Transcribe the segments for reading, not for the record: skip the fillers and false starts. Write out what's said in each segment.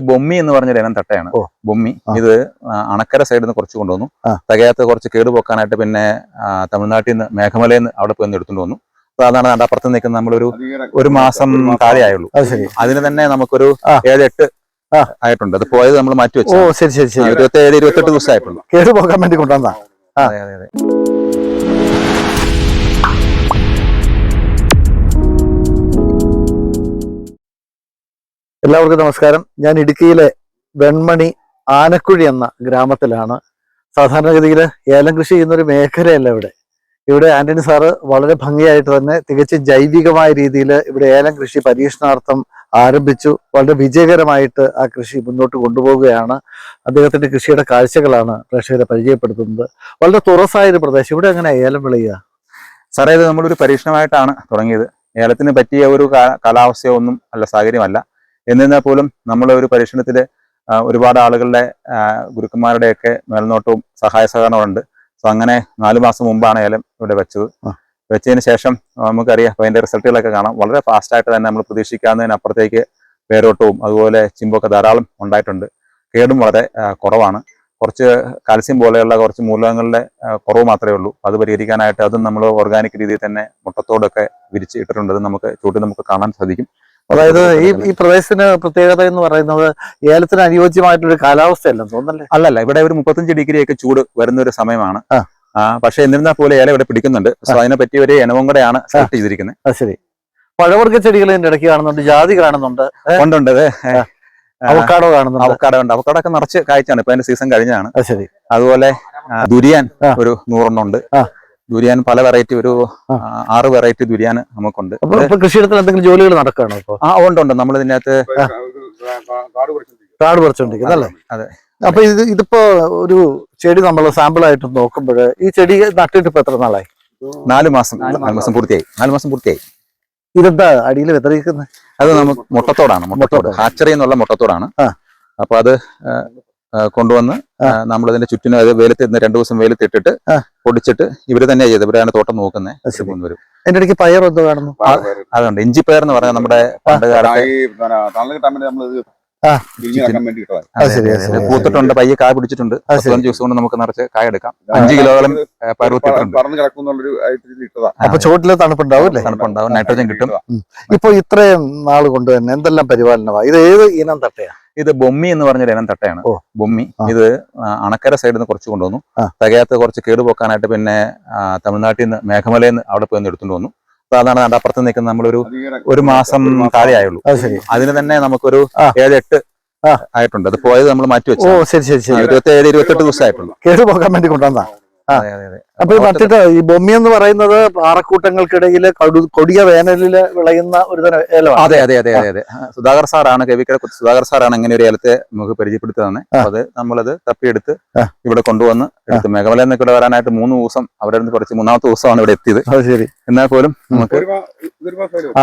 ബൊമ്മി എന്ന് പറഞ്ഞൊരു ഇനം തട്ടയാണ്. ബൊമ്മി ഇത് അണക്കര സൈഡിൽ നിന്ന് കുറച്ച് കൊണ്ടുവന്നു. തികയാത്ത കുറച്ച് കേട് പോക്കാനായിട്ട് പിന്നെ തമിഴ്നാട്ടിൽ നിന്ന് മേഘമലയിൽ നിന്ന് അവിടെ പോയി എടുത്തുകൊണ്ട് വന്നു. അതാണ് അപ്പുറത്ത് നിൽക്കുന്നത്. നമ്മളൊരു ഒരു മാസം താഴെ ആയുള്ളൂ. അതിന് തന്നെ നമുക്കൊരു 7-8 ആയിട്ടുണ്ട്. അത് പോയത് നമ്മൾ മാറ്റി വെച്ചു. 27-28 ദിവസം ആയിട്ടുള്ളൂ. കേട് പോകാൻ വേണ്ടി കൊണ്ടുവന്നാ. അതെ അതെ അതെ. എല്ലാവർക്കും നമസ്കാരം. ഞാൻ ഇടുക്കിയിലെ വെൺമണി ആനക്കുഴി എന്ന ഗ്രാമത്തിലാണ്. സാധാരണഗതിയിൽ ഏലം കൃഷി ചെയ്യുന്നൊരു മേഖലയല്ല ഇവിടെ ആന്റണി സാറ് വളരെ ഭംഗിയായിട്ട് തന്നെ തികച്ചും ജൈവികമായ രീതിയിൽ ഇവിടെ ഏലം കൃഷി പരീക്ഷണാർത്ഥം ആരംഭിച്ചു. വളരെ വിജയകരമായിട്ട് ആ കൃഷി മുന്നോട്ട് കൊണ്ടുപോവുകയാണ്. അദ്ദേഹത്തിന്റെ കൃഷിയുടെ കാഴ്ചകളാണ് പ്രേക്ഷകരെ പരിചയപ്പെടുത്തുന്നത്. വളരെ തുറസായൊരു പ്രദേശം. ഇവിടെ എങ്ങനെ ഏലം വിളയുക? സാറേ, ഇത് നമ്മളൊരു പരീക്ഷണമായിട്ടാണ് തുടങ്ങിയത്. ഏലത്തിന് പറ്റിയ ഒരു കാലാവസ്ഥയോ ഒന്നും അല്ല, സാഹചര്യമല്ല. എന്നിരുന്നാൽ പോലും നമ്മൾ ഒരു പരീക്ഷണത്തിൽ ഒരുപാട് ആളുകളുടെ ഗുരുക്കന്മാരുടെയൊക്കെ മേൽനോട്ടവും സഹായ സഹകരണമുണ്ട്. സോ അങ്ങനെ 4 മാസം മുമ്പാണ് ഏലം ഇവിടെ വെച്ചത്. വെച്ചതിന് ശേഷം നമുക്കറിയാം, അപ്പോൾ അതിൻ്റെ റിസൾട്ടുകളൊക്കെ കാണാം. വളരെ ഫാസ്റ്റായിട്ട് തന്നെ നമ്മൾ പ്രതീക്ഷിക്കാവുന്നതിനപ്പുറത്തേക്ക് വേരോട്ടവും അതുപോലെ ചിമ്പൊക്കെ ധാരാളം ഉണ്ടായിട്ടുണ്ട്. കേടും വളരെ കുറവാണ്. കുറച്ച് കാൽസ്യം പോലെയുള്ള കുറച്ച് മൂലകങ്ങളുടെ കുറവ് മാത്രമേ ഉള്ളൂ. അത് പരിഹരിക്കാനായിട്ട് അതും നമ്മൾ ഓർഗാനിക് രീതിയിൽ തന്നെ മുട്ടത്തോടൊക്കെ വിരിച്ച് ഇട്ടിട്ടുണ്ട്. അത് നമുക്ക് കാണാൻ സാധിക്കും. അതായത് ഈ പ്രദേശത്തിന് പ്രത്യേകത എന്ന് പറയുന്നത് ഏലത്തിന് അനുയോജ്യമായിട്ടൊരു കാലാവസ്ഥയല്ലെന്ന് തോന്നല്ലേ? അല്ലല്ല, ഇവിടെ ഒരു 35 ഡിഗ്രിയൊക്കെ ചൂട് വരുന്ന ഒരു സമയമാണ്. പക്ഷെ എന്നിരുന്നാൽ പോലെ ഏലം ഇവിടെ പിടിക്കുന്നുണ്ട്. സോ അതിനെ പറ്റി ഒരു ഇനവും കൂടെയാണ് സെലക്ട് ചെയ്തിരിക്കുന്നത്. ശരി. പഴവർഗ്ഗ ചെടികൾ ഇതിന്റെ ഇടയ്ക്ക് കാണുന്നുണ്ട്, ജാതി കാണുന്നുണ്ട്, ഉണ്ട്. അവക്കാഡോ കാണുന്നുണ്ട്. അവക്കാഡോ ഉണ്ട്. അവക്കാഡോ ഒക്കെ നിറച്ച് കായ്ച്ചാണ്. ഇപ്പൊ അതിന്റെ സീസൺ കഴിഞ്ഞാണ്. ശരി. അതുപോലെ ദുരിയാൻ ഒരു 100 എണ്ണം ഉണ്ട്. ദുരിയാൻ പല വെറൈറ്റി, ഒരു 6 വെറൈറ്റി ദുരിയാൻ നമുക്കുണ്ട്. കൃഷിയിടത്തിൽ എന്തെങ്കിലും ജോലികൾ നടക്കുകയാണോ ഇപ്പൊ? ഉണ്ട്. നമ്മൾ ഇതിനകത്ത് കാട് പറിച്ചോണ്ടിരിക്കുന്നത് അല്ലേ? അതെ. അപ്പൊ ഇതിപ്പോ ഒരു ചെടി നമ്മൾ സാമ്പിൾ ആയിട്ട് നോക്കുമ്പോൾ ഈ ചെടി നട്ടിട്ട് ഇപ്പൊ എത്ര നാളായി? 4 മാസം പൂർത്തിയായി. ഇതെന്താ അടിയിൽ വിതറിയിരിക്കുന്നത്? അത് നമുക്ക് മുട്ടത്തോട് ഹാച്ചറി എന്നുള്ള മുട്ടത്തോടാണ്. അപ്പൊ അത് കൊണ്ടുവന്ന് നമ്മളതിന്റെ ചുറ്റിനും അത് വെയിലത്ത് 2 ദിവസം വെയിലത്തിട്ടിട്ട് പൊടിച്ചിട്ട് ഇവര് തന്നെയാണ് ചെയ്തത്. ഇവരാണ് തോട്ടം നോക്കുന്നത്. വരും. അതിന്റെ ഇടയ്ക്ക് പയർ എന്തോ കാണുന്നു. അതുണ്ട്. ഇഞ്ചി പയർ എന്ന് പറയാൻ നമ്മുടെ പണ്ട് കാലത്ത് പൂത്തിട്ടുണ്ട്. പയ്യെ കായ പിടിച്ചിട്ടുണ്ട്. 15 ദിവസം കൊണ്ട് നമുക്ക് നിറച്ച് കായ എടുക്കാം. 5 കിലോളം പയർത്തിട്ടുണ്ട്. അപ്പൊ ചോട്ടില് തണുപ്പുണ്ടാവും. നൈട്രോജൻ കിട്ടും. ഇപ്പൊ ഇത്രയും നാൾ കൊണ്ട് തന്നെ എന്തെല്ലാം പരിപാലനമാണ്? ഇത് ഏത് ഇനം തട്ടയാ? ഇത് ബൊമ്മി എന്ന് പറഞ്ഞൊരു ഇനം തട്ടയാണ്. ബൊമ്മി ഇത് അണക്കര സൈഡിൽ നിന്ന് കുറച്ച് കൊണ്ടുവന്നു. തികയാത്ത കുറച്ച് കേട് പോക്കാനായിട്ട് പിന്നെ തമിഴ്നാട്ടിൽ നിന്ന് മേഘമലയിൽ നിന്ന് അവിടെ പോയി എടുത്തുകൊണ്ട് വന്നു. അപ്പൊ അതാണ് അപ്പുറത്ത് നിൽക്കുന്നത്. നമ്മളൊരു ഒരു മാസം താഴെ ആയുള്ളൂ. അതിന് തന്നെ നമുക്കൊരു 7-8 ആയിട്ടുണ്ട്. അത് പോയത് നമ്മൾ മാറ്റി വെച്ചു. 27-28 ദിവസം ആയിട്ടുള്ളൂ. കേട് പോകാൻ വേണ്ടി കൊണ്ടുവന്നാ. അപ്പൊ നട്ടിട്ട് ഈ ബൊമ്മി എന്ന് പറയുന്നത് പാറക്കൂട്ടങ്ങൾക്കിടയിൽ കൊടിയ വേനലില് വിളയുന്ന ഒരു തരം ഏലമാണ്. അതെ. സുധാകർ സാറാണ് ഇങ്ങനെ ഒരു ഏലത്തെ നമുക്ക് പരിചയപ്പെടുത്തി തന്നെ. അത് നമ്മളത് തപ്പിയെടുത്ത് ഇവിടെ കൊണ്ടുവന്ന് എടുത്ത് മേഘമലയിൽ നിന്നൊക്കെ ഇവിടെ വരാനായിട്ട് 3 ദിവസം അവരുടെ നിന്ന് കുറച്ച് 3ാമത്തെ ദിവസമാണ് ഇവിടെ എത്തിയത്. ശരി. എന്നാൽ പോലും നമുക്ക്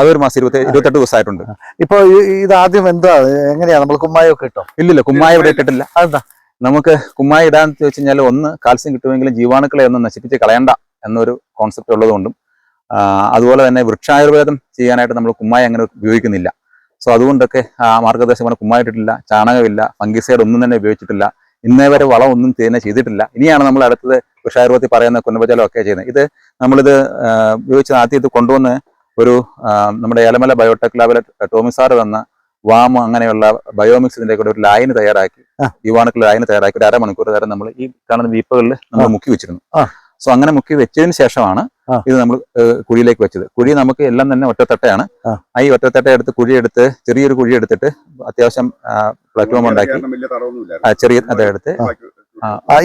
അതൊരു മാസം 28 ദിവസമായിട്ടുണ്ട്. ഇപ്പൊ ഇത് ആദ്യം എന്താ എങ്ങനെയാ നമ്മൾ കുമ്മായൊക്കെ ഇട്ടോ? ഇല്ലില്ല, കുമ്മായ ഇവിടെ ഇട്ടിട്ടില്ല. അതെന്താ? നമുക്ക് കുമ്മായി ഇടാന്ന് വെച്ച് കഴിഞ്ഞാൽ ഒന്ന് കാൽസ്യം കിട്ടുമെങ്കിലും ജീവാണുക്കളെ ഒന്നും നശിപ്പിച്ച് കളയണ്ട എന്നൊരു കോൺസെപ്റ്റ് ഉള്ളതുകൊണ്ടും അതുപോലെ തന്നെ വൃക്ഷായുർവേദം ചെയ്യാനായിട്ട് നമ്മൾ കുമ്മായി അങ്ങനെ ഉപയോഗിക്കുന്നില്ല. സോ അതുകൊണ്ടൊക്കെ മാർഗദർശനം കുമ്മായി ഇട്ടിട്ടില്ല. ചാണകമില്ല, ഫംഗിസൈഡ് ഒന്നും തന്നെ ഉപയോഗിച്ചിട്ടില്ല. ഇന്നേ വരെ വളം ഒന്നും തന്നെ ചെയ്തിട്ടില്ല. ഇനിയാണ് നമ്മൾ അടുത്തത് വൃക്ഷായുർവേദത്തിൽ പറയുന്ന കുന്നപജലം ഒക്കെ ചെയ്യുന്നത്. ഇത് നമ്മളിത് ഉപയോഗിച്ച് ആദ്യം ഇത് കൊണ്ടുവന്ന് ഒരു നമ്മുടെ ഏലമല ബയോടെക് ലാബിലെ ടോമി സാറ് തന്ന വാമ അങ്ങനെയുള്ള ബയോമിക്സിന്റെ കൂടെ ഒരു ലൈന് തയ്യാറാക്കി, യുവാണുക്കളുടെ ലൈന് തയ്യാറാക്കി ഒരു 1/2 മണിക്കൂർ നേരം നമ്മൾ ഈ കാണുന്ന വീപ്പകളിൽ നമ്മൾ മുക്കി വെച്ചിരുന്നു. സോ അങ്ങനെ മുക്കി വെച്ചതിന് ശേഷമാണ് ഇത് നമ്മൾ കുഴിയിലേക്ക് വെച്ചത്. കുഴി നമുക്ക് എല്ലാം തന്നെ ഒറ്റത്തട്ടയാണ്. ഈ ഒറ്റത്തട്ട എടുത്ത് കുഴിയെടുത്ത് ചെറിയൊരു കുഴി എടുത്തിട്ട് അത്യാവശ്യം പ്ലാറ്റ്ഫോം ഉണ്ടാക്കി ചെറിയ അതെടുത്ത്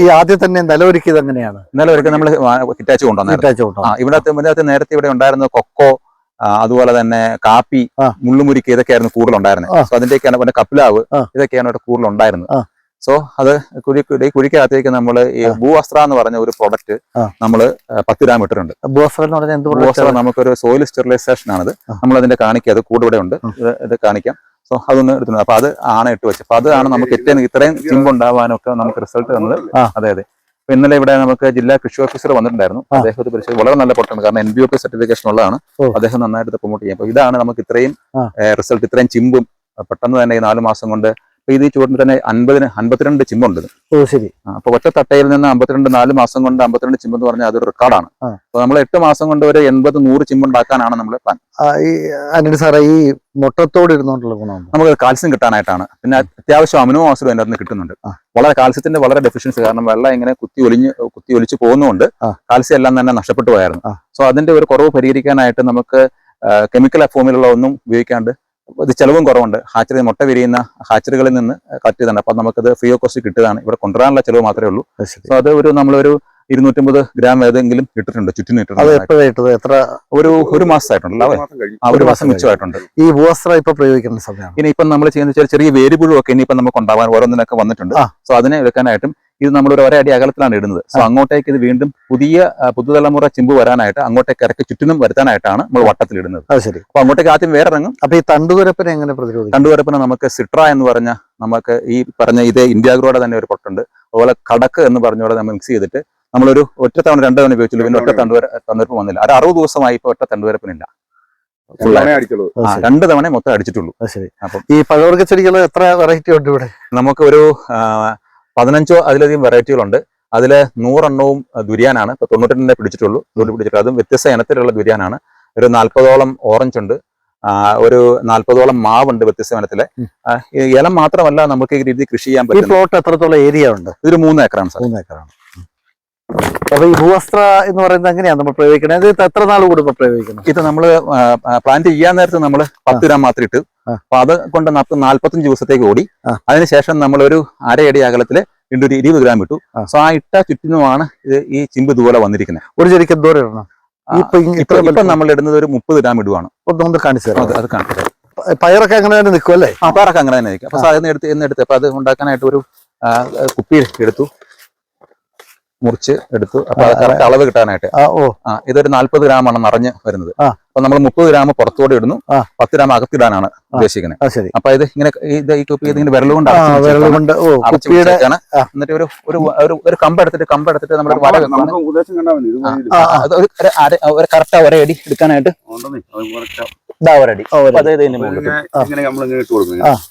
ഈ ആദ്യം തന്നെ നിലവൊരുക്കിയത് എങ്ങനെയാണ്? നിലവൊരുക്കി നമ്മൾ ഹിറ്റാച്ച് കൊണ്ടുവന്നു. ഇവിടെ നേരത്തെ ഇവിടെ ഉണ്ടായിരുന്ന കൊക്കോ, അതുപോലെ തന്നെ കാപ്പി, മുള്ളുമുരിക്ക്, ഇതൊക്കെയായിരുന്നു കൂടുതലുണ്ടായിരുന്നത്. സോ അതിന്റെയൊക്കെയാണ് പിന്നെ കപ്പിലാവ്, ഇതൊക്കെയാണ് ഇവിടെ കൂടുതലുണ്ടായിരുന്നത്. സോ അത് കുഴിക്കകത്തേക്ക് നമ്മൾ ഈ ഭൂവസ്ത്ര എന്ന് പറഞ്ഞ ഒരു പ്രോഡക്റ്റ് നമ്മൾ 10 ഗ്രാം ഇട്ടിട്ടുണ്ട്. ഭൂവസ്ത്ര നമുക്കൊരു സോയിൽ സ്റ്റെറിലൈസേഷൻ ആണിത്. നമ്മൾ അതിന്റെ കാണിക്കുക, അത് കൂടെ ഉണ്ട്, ഇത് കാണിക്കാം. സോ അതൊന്ന് എടുത്തിട്ടുണ്ട്. അപ്പൊ അത് ആണ് ഇട്ട് വെച്ചത്. അപ്പൊ അതാണ് നമുക്ക് ഇത്രയും ചിമ്പുണ്ടാവാനൊക്കെ നമുക്ക് റിസൾട്ട് തന്നത്. അതെ. ഇന്നലെ ഇവിടെ നമുക്ക് ജില്ലാ കൃഷി ഓഫീസർ വന്നിട്ടുണ്ടായിരുന്നു. അദ്ദേഹത്തെ പരിശോധിച്ച് വളരെ നല്ല പൊട്ടാണ്. കാരണം NBOP സർട്ടിഫിക്കേഷൻ ഉള്ളതാണ്. അദ്ദേഹം നന്നായിട്ട് പ്രൊമോട്ട് ചെയ്യും. അപ്പൊ ഇതാണ് നമുക്ക് ഇത്രയും റിസൾട്ട്, ഇത്രയും ചിമ്പും പെട്ടെന്ന് തന്നെ ഈ 4 മാസം കൊണ്ട് അപ്പൊ ഇത് ഈ ചുവട്ടിൽ തന്നെ 52 ചിമ്പുണ്ട് ഇത്. ഓ ശരി. അപ്പൊ ഒറ്റ തട്ടയിൽ നിന്ന് 52 4 മാസം കൊണ്ട് 52 ചിമ്പ് എന്ന് പറഞ്ഞാൽ അതൊരു റെക്കോർഡാണ്. ആ. അപ്പൊ നമ്മൾ 8 മാസം കൊണ്ട് ഒരു 80-100 ചിമ്പുണ്ടാക്കാനാണ് നമ്മുടെ പ്ലാൻ. ഈ ആന്റണി സാറേ, ഈ മുട്ടത്തോട് ഇരുന്നോണ്ടുള്ള ഗുണം നമുക്ക് കാൽസ്യം കിട്ടാനായിട്ടാണ്. പിന്നെ അത്യാവശ്യം അമിനോ ആസിഡും അതിനകത്ത് നിന്ന് കിട്ടുന്നുണ്ട്. വളരെ കാൽസ്യത്തിന്റെ വളരെ ഡെഫിഷ്യൻസി, കാരണം വെള്ളം ഇങ്ങനെ കുത്തി ഒലിച്ച് പോകുന്നതുകൊണ്ട് കാൽസ്യം എല്ലാം തന്നെ നഷ്ടപ്പെട്ടു പോയായിരുന്നു. സോ അതിന്റെ ഒരു കുറവ് പരിഹരിക്കാനായിട്ട് നമുക്ക് കെമിക്കൽ ഫോമിലുള്ള ഒന്നും ഉപയോഗിക്കാണ്ട്, ഇത് ചെലവും കുറവുണ്ട്. മുട്ട വിരിയുന്ന ഹാച്ചറികളിൽ നിന്ന് കളക്ട് ചെയ്താണ്. അപ്പൊ നമുക്കത് ഫ്രീ ഓഫ് കോസ്റ്റ് കിട്ടുകയാണ്. ഇവിടെ കൊണ്ടുവരാനുള്ള ചെലവ് മാത്രമേ ഉള്ളൂ. സോ അത് നമ്മളൊരു 250 ഗ്രാം ഏതെങ്കിലും ഇട്ടിട്ടുണ്ട്, ചുറ്റിനും ഇട്ടിട്ടുണ്ട്. എത്ര? ഒരു മാസമായിട്ടുണ്ടല്ലോ. ഒരു മാസം മിച്ചമായിട്ടുണ്ട്. ഈ ഭൂവസ്ത്രം ഇപ്പൊ പ്രയോഗിക്കുന്ന സമയമാണ്. ഇനി ഇപ്പം നമ്മൾ ചെയ്യുന്ന ചെറിയ വേരിയബിളും ഒക്കെ ഇനിയിപ്പം നമുക്ക് ഉണ്ടാവാൻ ഓരോന്നിനൊക്കെ വന്നിട്ടുണ്ട്. സോ അതിനെ വെക്കാനായിട്ടും ഇത് നമ്മളൊരു ഒരടി അകലത്തിലാണ് ഇടുന്നത്. സോ അങ്ങോട്ടേക്ക് ഇത് വീണ്ടും പുതുതലമുറ ചിമ്പ് വരാനായിട്ട് അങ്ങോട്ടേക്ക് ഇറക്കി ചുറ്റിനും വരുത്താനായിട്ടാണ് നമ്മൾ വട്ടത്തിലിടുന്നത്. ശരി. അപ്പൊ അങ്ങോട്ടേക്ക് ആദ്യം വേറെ ഇറങ്ങും. അപ്പൊ ഈ തണ്ടുതുരപ്പനെ എങ്ങനെ പ്രതിരോധിക്കും? തണ്ടുതുരപ്പനെ നമുക്ക് സിട്ര എന്ന് പറഞ്ഞ, നമുക്ക് ഈ പറഞ്ഞ ഇതേ ഇന്ത്യാഗ്രോയുടെ തന്നെ ഒരു പൊട്ടുണ്ട്. അതുപോലെ കടക്ക് എന്ന് പറഞ്ഞോടെ നമ്മൾ മിക്സ് ചെയ്തിട്ട് നമ്മളൊരു ഒറ്റ തവണ 2 തവണ ഉപയോഗിച്ചുള്ളൂ. പിന്നെ ഒറ്റ തണ്ടുവരപ്പ് വന്നില്ല. ഒരു 60 ദിവസമായി ഇപ്പൊ ഒറ്റ തണ്ടുവരപ്പിനില്ല. 2 തവണ മൊത്തം അടിച്ചിട്ടുള്ളൂ. അപ്പം ഈ പഴവർഗ്ഗ ചെടികൾ എത്ര വെറൈറ്റി ഉണ്ട് ഇവിടെ? നമുക്ക് ഒരു 15 അതിലധികം വെറൈറ്റികളുണ്ട്. അതില് 100 എണ്ണവും ദുരിയാനാണ്. ഇപ്പൊ 92 പിടിച്ചിട്ടുള്ളൂ. അതും വ്യത്യസ്ത ഇനത്തിലുള്ള ദുരിയാനാണ്. ഒരു 40ഓളം ഓറഞ്ച് ഉണ്ട്. ഒരു 40ഓളം മാവുണ്ട് വ്യത്യസ്ത ഇനത്തിലെ. ഏലം മാത്രമല്ല, നമുക്ക് ഈ രീതി കൃഷി ചെയ്യാൻ പറ്റും. ഈ പ്ലോട്ട് എത്രത്തോളം ഏരിയ ഉണ്ട്? ഇതൊരു 3 ഏക്കറാണ് സാർ. 3 ഏക്കറാണ്. അപ്പൊ ഈ ഭൂവസ്ത്ര എന്ന് പറയുന്നത് എങ്ങനെയാണ് നമ്മൾ പ്രയോഗിക്കുന്നത്? ഇത് എത്ര നാൾ കൂടുമ്പോൾ പ്രയോഗിക്കണം? ഇത് നമ്മൾ പ്ലാന്റ് ചെയ്യാൻ നേരത്ത് നമ്മൾ 10 ഗ്രാം മാത്രം ഇട്ട്, അപ്പൊ അത് കൊണ്ട് 45 ദിവസത്തേക്ക് ഓടി. അതിനുശേഷം നമ്മളൊരു അരയടി അകലത്തില് വീണ്ടും ഒരു 20 ഗ്രാം ഇട്ടു. സോ ആ ഇട്ട ചുറ്റിനുമാണ് ഈ ചിമ്പ് ഇതുപോലെ വന്നിരിക്കുന്നത്. ഒരു ചെടിക്ക് എന്തോരം ഇടണം? ഇപ്പൊ നമ്മൾ ഇടുന്നത് ഒരു 30 ഗ്രാം ഇടുവാണ്. ഒന്ന് കാണിച്ചു തരാം. അത് കാണിച്ചു. പയറൊക്കെ അങ്ങനെ തന്നെ നിൽക്കും അല്ലേ? പയറൊക്കെ അങ്ങനെ തന്നെ നിൽക്കും. അപ്പൊ സാധനം എടുത്ത് അപ്പൊ അത് ഉണ്ടാക്കാനായിട്ട് ഒരു കുപ്പി എടുത്തു, മുറിച്ച് എടുത്തു. അപ്പൊ കറക്റ്റ് അളവ് കിട്ടാനായിട്ട് ഇതൊരു 40 ഗ്രാമാണ് നിറഞ്ഞ് വരുന്നത്. അപ്പൊ നമ്മൾ 30 ഗ്രാം പുറത്തോടെ ഇടുന്നു, 10 ഗ്രാം അകത്തിടാനാണ് ഉദ്ദേശിക്കുന്നത്. അപ്പൊ ഇത് ഇങ്ങനെ ഈ കുപ്പി ഇതിങ്ങനെ വിരൽ കൊണ്ട് എന്നിട്ട് ഒരു കമ്പെടുത്തിട്ട് നമ്മൾ ഒരു കറക്റ്റ് ഒരടി എടുക്കാനായിട്ട് ഒരടി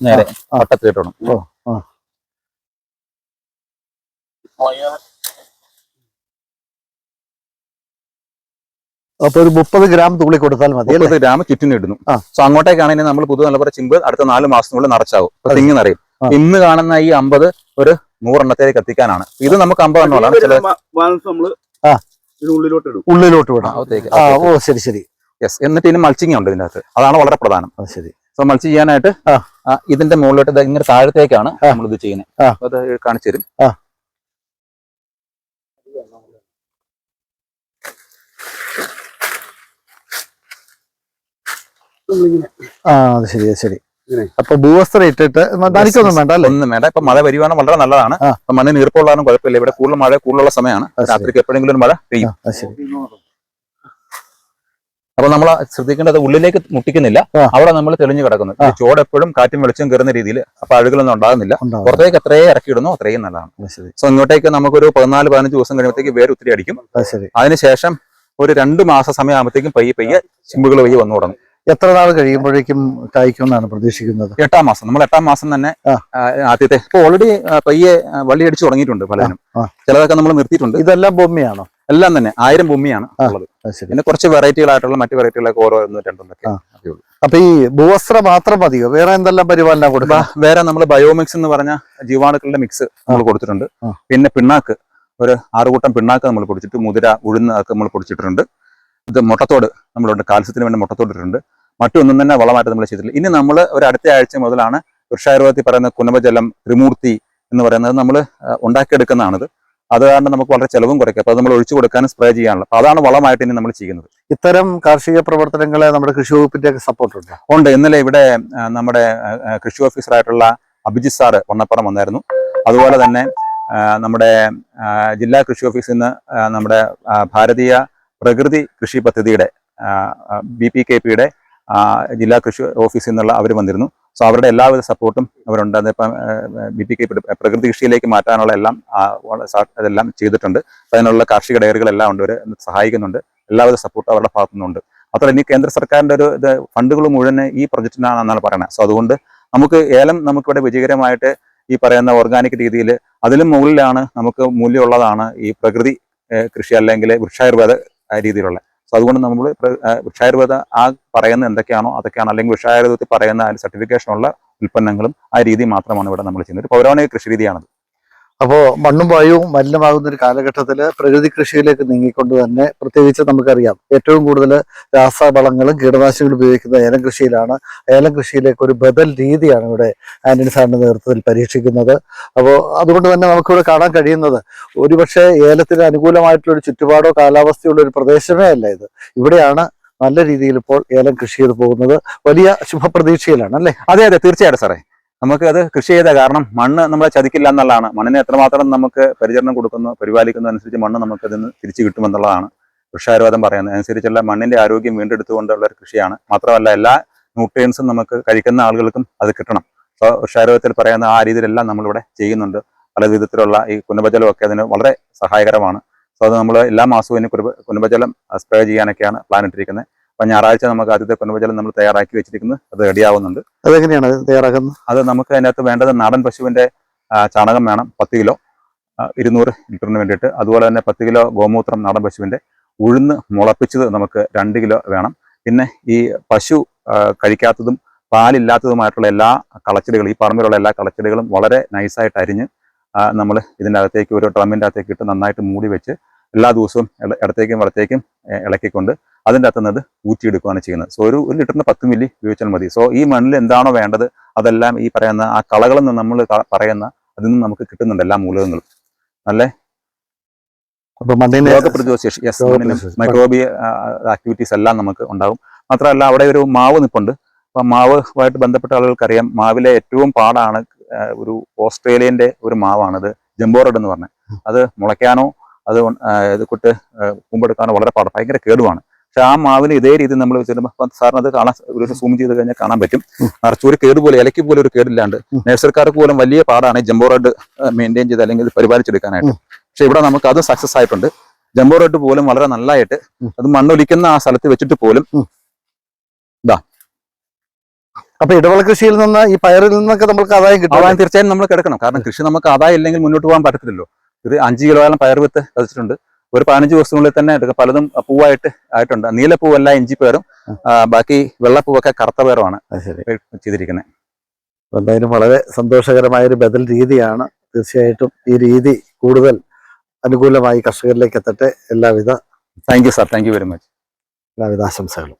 നേരെ വട്ടത്തിലിട്ടണം. അപ്പൊ ഒരു 30 ഗ്രാം തുള്ളി കൊടുത്താൽ മതി. 30 ഗ്രാം ചുറ്റിനിടുന്നു. സോ അങ്ങോട്ടേക്കാണെങ്കിൽ നമ്മൾ പുതുതലമുറ ചിമ്പ് അടുത്ത 4 മാസത്തിനുള്ളിൽ നിറച്ചാവും. ഇപ്പൊ തിങ്ങി നിറയും. ഇന്ന് കാണുന്ന ഈ 50 ഒരു 100 എണ്ണത്തേക്ക് എത്തിക്കാനാണ്. ഇത് നമുക്ക് 50 എണ്ണമാണ്. ഉള്ളിലോട്ട് വിടാം. ഓ ശരി ശരി. യെസ്. എന്നിട്ട് ഇനി മൾച്ചിങ് ഉണ്ട് ഇതിനകത്ത്. അതാണ് വളരെ പ്രധാനം. ശരി. സോ മൾച്ച് ചെയ്യാനായിട്ട് ഇതിന്റെ മുകളിലോട്ട് ഇങ്ങനെ താഴത്തേക്കാണ് നമ്മൾ ഇത് ചെയ്യുന്നത്. അത് കാണിച്ചു തരും. അത് ശരി ശരി. അപ്പൊ ഭൂവസ്ത്രം ഇട്ടിട്ട് നനയ്ക്കൊന്നും വേണ്ട അല്ലേ? ഒന്നും വേണ്ട. ഇപ്പൊ മഴ വരുവാണ് വളരെ നല്ലതാണ്. ഇപ്പൊ മണ്ണിന് ഈർപ്പമുള്ളതാണ് കുഴപ്പമില്ല. ഇവിടെ കൂടുതലുള്ള സമയമാണ്. രാത്രിക്ക് എപ്പോഴെങ്കിലും ഒരു മഴ പെയ്യും. അപ്പൊ നമ്മൾ ശ്രദ്ധിക്കേണ്ടത് ഉള്ളിലേക്ക് മുട്ടിക്കുന്നില്ല. അവിടെ നമ്മൾ തെളിഞ്ഞു കിടക്കുന്നു. ചോട് എപ്പോഴും കാറ്റും വെളിച്ചം കയറുന്ന രീതിയിൽ. അപ്പൊ അഴുകളൊന്നും ഉണ്ടാകുന്നില്ല. പുറത്തേക്ക് എത്രയും ഇറക്കിയിടുന്നു അത്രയും നല്ലതാണ്. സോ ഇങ്ങോട്ടേക്ക് നമുക്കൊരു 14-15 ദിവസം കഴിയുമ്പോഴത്തേക്ക് വേര് ഒത്തിരി അടിക്കും. അതിനുശേഷം ഒരു 2 മാസ സമയമാകുമ്പോഴത്തേക്കും പയ്യെ ചിമ്പുകൾ വന്നു തുടങ്ങും. എത്ര നാൾ കഴിയുമ്പോഴേക്കും കായ്ക്കുമെന്നാണ് പ്രതീക്ഷിക്കുന്നത്? 8-ാം മാസം. നമ്മൾ 8-ാം മാസം തന്നെ ആദ്യത്തെ ഇപ്പൊ ഓൾറെഡി പയ്യെ വള്ളി അടിച്ചു തുടങ്ങിയിട്ടുണ്ട് പലരും. ചിലതൊക്കെ നമ്മൾ നിർത്തിയിട്ടുണ്ട്. ഇതെല്ലാം ഭൂമിയാണോ? എല്ലാം തന്നെ 1000 ഭൂമിയാണ് ഉള്ളത്. പിന്നെ കുറച്ച് വെറൈറ്റികളായിട്ടുള്ള മറ്റു വെറൈറ്റികളൊക്കെ ഓരോ 1-2 അപ്പൊ ഈ ഭൂവസ്ത്രം മാത്രം മതിയോ? വേറെ എന്തെല്ലാം പരിപാലനം കൊടുക്കുക? വേറെ നമ്മൾ ബയോമിക്സ് എന്ന് പറഞ്ഞ ജീവാണുക്കളുടെ മിക്സ് നമ്മൾ കൊടുത്തിട്ടുണ്ട്. പിന്നെ പിണ്ണാക്ക് ഒരു 6 കൂട്ടം പിണ്ണാക്ക് നമ്മൾ പൊടിച്ചിട്ട്, മുതിര, ഉഴുന്ന് ഒക്കെ നമ്മൾ പൊടിച്ചിട്ടുണ്ട്. ഇത് മുട്ടത്തോട് നമ്മളുണ്ട്, കാൽസ്യത്തിന് വേണ്ടി മുട്ടത്തോട് ഇട്ടിട്ടുണ്ട്. മറ്റൊന്നും തന്നെ വളമായിട്ട് നമ്മൾ ചെയ്തിട്ടില്ല. ഇനി നമ്മൾ ഒരു അടുത്ത ആഴ്ച മുതലാണ് വൃക്ഷായുർവേദത്തിൽ പറയുന്ന കുനഭജലം, ത്രിമൂർത്തി എന്ന് പറയുന്നത് നമ്മൾ ഉണ്ടാക്കിയെടുക്കുന്നതാണിത്. അത് കാരണം നമുക്ക് വളരെ ചെലവും കുറയ്ക്കും. അപ്പൊ അത് നമ്മൾ ഒഴിച്ചു കൊടുക്കാനും സ്പ്രേ ചെയ്യാനുള്ള, അപ്പൊ അതാണ് വളമായിട്ട് ഇനി നമ്മൾ ചെയ്യുന്നത്. ഇത്തരം കാർഷിക പ്രവർത്തനങ്ങളെ നമ്മുടെ കൃഷി വകുപ്പിന്റെ സപ്പോർട്ട് ഉണ്ട്. ഇന്നലെ ഇവിടെ നമ്മുടെ കൃഷി ഓഫീസറായിട്ടുള്ള അഭിജിത്ത് സാറ് വണ്ണപ്പുറം വന്നായിരുന്നു. അതുപോലെ തന്നെ നമ്മുടെ ജില്ലാ കൃഷി ഓഫീസിൽ നിന്ന് നമ്മുടെ ഭാരതീയ പ്രകൃതി കൃഷി പദ്ധതിയുടെ BPKP-യുടെ ജില്ലാ കൃഷി ഓഫീസിൽ നിന്നുള്ള അവർ വന്നിരുന്നു. സോ അവരുടെ എല്ലാവിധ സപ്പോർട്ടും അവരുണ്ട്. അതിപ്പം BPKP പ്രകൃതി കൃഷിയിലേക്ക് മാറ്റാനുള്ള അതെല്ലാം ചെയ്തിട്ടുണ്ട്. അതിനുള്ള കാർഷിക ഡയറികളെല്ലാം ഉണ്ട്. അവർ സഹായിക്കുന്നുണ്ട്. എല്ലാവിധ സപ്പോർട്ടും അവരുടെ ഭാഗത്തു നിന്നുണ്ട്. മാത്രമല്ല ഇനി കേന്ദ്ര സർക്കാരിന്റെ ഒരു ഫണ്ടുകൾ മുഴുവൻ ഈ പ്രൊജക്റ്റിനാണെന്നാണ് പറയുന്നത്. സോ അതുകൊണ്ട് നമുക്ക് ഏലം നമുക്കിവിടെ വിജയകരമായിട്ട് ഈ പറയുന്ന ഓർഗാനിക് രീതിയിൽ അതിലും മുകളിലാണ് നമുക്ക് മൂല്യമുള്ളതാണ് ഈ പ്രകൃതി കൃഷി അല്ലെങ്കിൽ വൃക്ഷായുർവേദ രീതിയിലുള്ള. സോ അതുകൊണ്ട് നമ്മൾ വൃക്ഷായുർവേദ ആ പറയുന്ന എന്തൊക്കെയാണോ അതൊക്കെയാണ്, അല്ലെങ്കിൽ വൃക്ഷായുർവേദത്തിൽ പറയുന്ന സർട്ടിഫിക്കേഷനുള്ള ഉൽപ്പന്നങ്ങളും ആ രീതി മാത്രമാണ് ഇവിടെ നമ്മൾ ചെയ്യുന്നത്. ഒരു പൗരാണിക കൃഷി രീതിയാണത്. അപ്പോൾ മണ്ണും വായുവും മലിനമാകുന്ന ഒരു കാലഘട്ടത്തിൽ പ്രകൃതി കൃഷിയിലേക്ക് നീങ്ങിക്കൊണ്ട് തന്നെ, പ്രത്യേകിച്ച് നമുക്കറിയാം ഏറ്റവും കൂടുതൽ രാസവളങ്ങളും കീടനാശിനികളും ഉപയോഗിക്കുന്ന ഏലം കൃഷിയിലാണ്. ഏലം കൃഷിയിലേക്ക് ഒരു ബദൽ രീതിയാണ് ഇവിടെ ആന്റണി സാറിന്റെ നേതൃത്വത്തിൽ പരീക്ഷിക്കുന്നത്. അപ്പോൾ അതുകൊണ്ട് തന്നെ നമുക്കിവിടെ കാണാൻ കഴിയുന്നത് ഒരുപക്ഷെ ഏലത്തിന് അനുകൂലമായിട്ടുള്ള ഒരു ചുറ്റുപാടോ കാലാവസ്ഥയുള്ള ഒരു പ്രദേശമേ അല്ല ഇത്. ഇവിടെയാണ് നല്ല രീതിയിൽ ഇപ്പോൾ ഏലം കൃഷി ചെയ്ത് പോകുന്നത്. വലിയ ശുഭപ്രതീക്ഷയിലാണ് അല്ലേ? അതെ അതെ, തീർച്ചയായിട്ടും സാറേ. നമുക്ക് അത് കൃഷി ചെയ്ത കാരണം മണ്ണ് നമ്മളെ ചതിക്കില്ല എന്നുള്ളതാണ്. മണ്ണിനെ എത്രമാത്രം നമുക്ക് പരിചരണം കൊടുക്കുന്നു, പരിപാലിക്കുന്നു അനുസരിച്ച് മണ്ണ് നമുക്ക് അതിന് തിരിച്ചു കിട്ടുമെന്നുള്ളതാണ് വൃക്ഷായുർവേദം പറയുന്നത്. അനുസരിച്ചുള്ള മണ്ണിന്റെ ആരോഗ്യം വീണ്ടെടുത്തുകൊണ്ടുള്ള ഒരു കൃഷിയാണ്. മാത്രമല്ല എല്ലാ ന്യൂട്രിയൻസും നമുക്ക് കഴിക്കുന്ന ആളുകൾക്കും അത് കിട്ടണം. അപ്പോൾ വൃക്ഷായുർവേദത്തിൽ പറയുന്ന ആ രീതിയിലെല്ലാം നമ്മളിവിടെ ചെയ്യുന്നുണ്ട്. പല വിധത്തിലുള്ള ഈ കുനുബജലമൊക്കെ അതിന് വളരെ സഹായകരമാണ്. സോ അത് നമ്മൾ എല്ലാ മാസവും ഇനി കുനുബജലം സ്പ്രേ ചെയ്യാനൊക്കെയാണ് പ്ലാൻ ഇട്ടിരിക്കുന്നത്. അപ്പൊ ഞായറാഴ്ച നമുക്ക് ആദ്യത്തെ കുനുബജലം നമ്മൾ തയ്യാറാക്കി വെച്ചിരിക്കുന്നത്, അത് റെഡിയാവുന്നുണ്ട്. അതെങ്ങനെയാണ് തയ്യാറാക്കുന്നത്? അത് നമുക്ക് അതിനകത്ത് വേണ്ടത് നാടൻ പശുവിന്റെ ചാണകം വേണം 10 കിലോ 200 ലിറ്ററിന് വേണ്ടിയിട്ട്. അതുപോലെ തന്നെ 10 കിലോ ഗോമൂത്രം നാടൻ പശുവിന്റെ. ഉഴുന്ന് മുളപ്പിച്ചത് നമുക്ക് 2 കിലോ വേണം. പിന്നെ ഈ പശു കഴിക്കാത്തതും പാലില്ലാത്തതുമായിട്ടുള്ള എല്ലാ കളച്ചെടികളും, ഈ പറമ്പിലുള്ള എല്ലാ കളച്ചെടികളും വളരെ നൈസായിട്ട് അരിഞ്ഞ് നമ്മൾ ഇതിൻ്റെ അകത്തേക്ക് ഒരു ഡ്രമ്മിൻ്റെ അകത്തേക്ക് ഇട്ട് നന്നായിട്ട് മൂടി വെച്ച് എല്ലാ ദിവസവും ഇടത്തേക്കും വലത്തേക്കും ഇളക്കിക്കൊണ്ട് അതിൻ്റെ അകത്ത് നിന്ന് ഊറ്റിയെടുക്കുകയാണ് ചെയ്യുന്നത്. സോ ഒരു ലിറ്ററിന് 10 മില്ലി ഉപയോഗിച്ചാൽ മതി. സോ ഈ മണ്ണിൽ എന്താണോ വേണ്ടത് അതെല്ലാം ഈ പറയുന്ന ആ കളകളിൽ നിന്ന് നമ്മൾ പറയുന്ന അതിൽ നിന്ന് നമുക്ക് കിട്ടുന്നുണ്ട് എല്ലാ മൂലകങ്ങളും. നല്ല മൈക്രോബിയ ആക്ടിവിറ്റീസ് എല്ലാം നമുക്ക് ഉണ്ടാകും. മാത്രമല്ല അവിടെ ഒരു മാവ് നിൽപ്പുണ്ട്. അപ്പൊ മാവുമായിട്ട് ബന്ധപ്പെട്ട ആളുകൾക്കറിയാം, മാവിലെ ഏറ്റവും പാടാണ് ഒരു ഓസ്ട്രേലിയന്റെ ഒരു മാവാണത്, ജംബോ റെഡ് എന്ന് പറഞ്ഞത്. അത് മുളയ്ക്കാനോ അത് ഇത് കൊട്ട് പൂമ്പെടുക്കാനോ വളരെ പാടാണ്, ഭയങ്കര കേടുവാണ്. പക്ഷെ ആ മാവിന് ഇതേ രീതിയിൽ നമ്മൾ വെച്ചിട്ടുമ്പോൾ സാറിന് അത് കാണാൻ ഒരു സൂം ചെയ്ത് കഴിഞ്ഞാൽ കാണാൻ പറ്റും. നിറച്ച് ഒരു കേട് പോലെ, ഇലയ്ക്ക് പോലും ഒരു കേടില്ലാണ്ട്. നഴ്സറിക്കാർക്ക് പോലും വലിയ പാടാണ് ജംബോ റെഡ് മെയിൻറ്റെയിൻ ചെയ്ത് അല്ലെങ്കിൽ പരിപാലിച്ചെടുക്കാനായിട്ട്. പക്ഷെ ഇവിടെ നമുക്ക് അതും സക്സസ് ആയിട്ടുണ്ട്. ജംബോ റെഡ് പോലും വളരെ നല്ലതായിട്ട് അത് മണ്ണൊലിക്കുന്ന ആ സ്ഥലത്ത് വെച്ചിട്ട് പോലും ഇതാ. അപ്പൊ ഇടവള കൃഷിയിൽ നിന്ന് ഈ പയറിൽ നിന്നൊക്കെ നമുക്ക് ആദായം കിട്ടും. ആദായം തീർച്ചയായും നമ്മൾ കിടക്കണം. കാരണം കൃഷി നമുക്ക് ആദായം ഇല്ലെങ്കിൽ മുന്നോട്ട് പോകാൻ പറ്റത്തില്ലല്ലോ. ഇത് 5 കിലോയോളം പയർ വിത്ത് കത്തിച്ചിട്ടുണ്ട്. ഒരു 15 ദിവസത്തിനുള്ളിൽ തന്നെ പലതും പൂവായിട്ട് ആയിട്ടുണ്ട്. നീലപ്പൂവല്ല ഇഞ്ചി പയറും, ബാക്കി വെള്ളപ്പൂവൊക്കെ കറുത്ത പയറുമാണ് ചെയ്തിരിക്കുന്നത്. എന്തായാലും വളരെ സന്തോഷകരമായ ഒരു ബദൽ രീതിയാണ്. തീർച്ചയായിട്ടും ഈ രീതി കൂടുതൽ അനുകൂലമായി കർഷകരിലേക്ക് എത്തട്ടെ. എല്ലാവിധ thank you sir, thank you very much. എല്ലാവിധ ആശംസകളും.